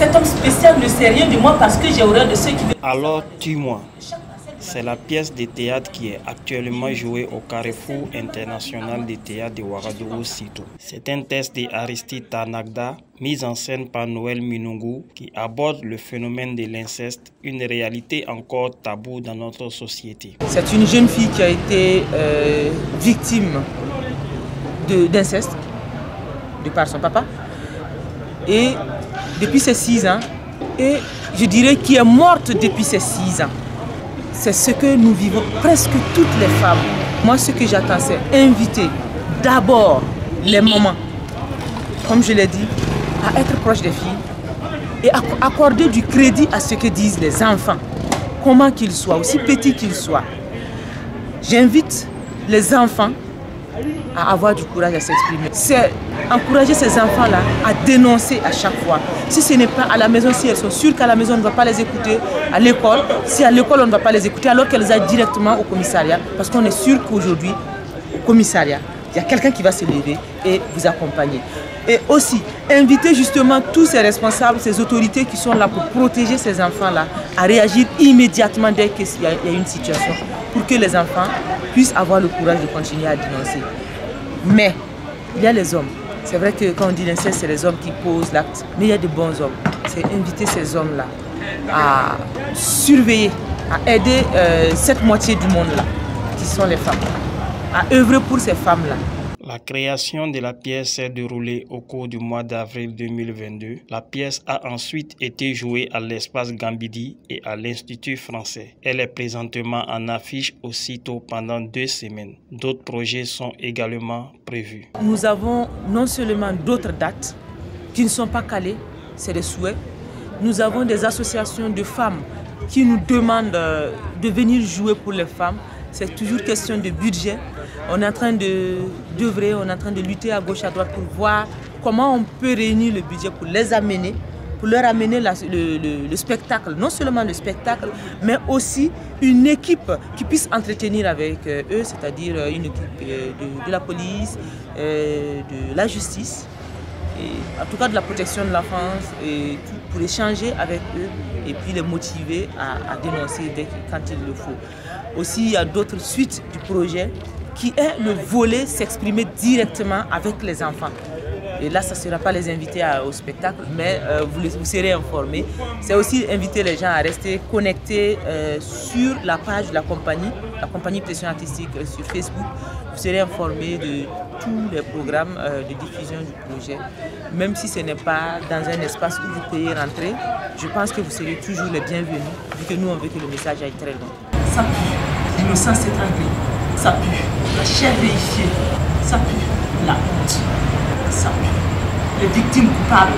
Cet homme spécial ne sait rien de moi parce que j'ai horreur de ceux qui... Alors tue-moi. C'est la pièce de théâtre qui est actuellement jouée au Carrefour international de théâtre de Ouagadougou Cito. C'est un texte d'Aristide Tanagda, mis en scène par Noël Minungu, qui aborde le phénomène de l'inceste, une réalité encore taboue dans notre société. C'est une jeune fille qui a été victime d'inceste, de par son papa, et depuis ses 6 ans, et je dirais qui est morte depuis ses 6 ans. C'est ce que nous vivons presque toutes les femmes. Moi, ce que j'attends, c'est inviter d'abord les mamans, comme je l'ai dit, à être proches des filles et à accorder du crédit à ce que disent les enfants, comment qu'ils soient, aussi petits qu'ils soient. J'invite les enfants à avoir du courage à s'exprimer. C'est encourager ces enfants-là à dénoncer à chaque fois. Si ce n'est pas à la maison, si elles sont sûres qu'à la maison on ne va pas les écouter, à l'école, si à l'école on ne va pas les écouter, alors qu'elles aillent directement au commissariat, parce qu'on est sûr qu'aujourd'hui, au commissariat, il y a quelqu'un qui va se lever et vous accompagner. Et aussi, inviter justement tous ces responsables, ces autorités qui sont là pour protéger ces enfants-là, à réagir immédiatement dès qu'il y a une situation, pour que les enfants puissent avoir le courage de continuer à dénoncer. Mais il y a les hommes. C'est vrai que quand on dit l'inceste, c'est les hommes qui posent l'acte, mais il y a de bons hommes. C'est inviter ces hommes-là à surveiller, à aider cette moitié du monde-là, qui sont les femmes, à œuvrer pour ces femmes-là. La création de la pièce s'est déroulée au cours du mois d'avril 2022. La pièce a ensuite été jouée à l'Espace Gambidi et à l'Institut français. Elle est présentement en affiche au Cito pendant 2 semaines. D'autres projets sont également prévus. Nous avons non seulement d'autres dates qui ne sont pas calées, c'est des souhaits. Nous avons des associations de femmes qui nous demandent de venir jouer pour les femmes. C'est toujours question de budget. On est en train d'œuvrer, on est en train de lutter à gauche, à droite pour voir comment on peut réunir le budget pour les amener, pour leur amener le spectacle. Non seulement le spectacle, mais aussi une équipe qui puisse entretenir avec eux, c'est-à-dire une équipe de la police, de la justice, et en tout cas de la protection de l'enfance, et tout, pour échanger avec eux et puis les motiver à dénoncer quand il le faut. Aussi, il y a d'autres suites du projet qui est le volet s'exprimer directement avec les enfants. Et là, ça ne sera pas les inviter au spectacle, mais vous serez informés. C'est aussi inviter les gens à rester connectés sur la page de la compagnie Pression Artistique sur Facebook. Vous serez informés de tous les programmes de diffusion du projet. Même si ce n'est pas dans un espace où vous pouvez rentrer, je pense que vous serez toujours les bienvenus, vu que nous, on veut que le message aille très loin. Ça pue, l'innocence étranglée, ça pue, la chair véhifiée, ça pue, la honte, ça pue, les victimes coupables.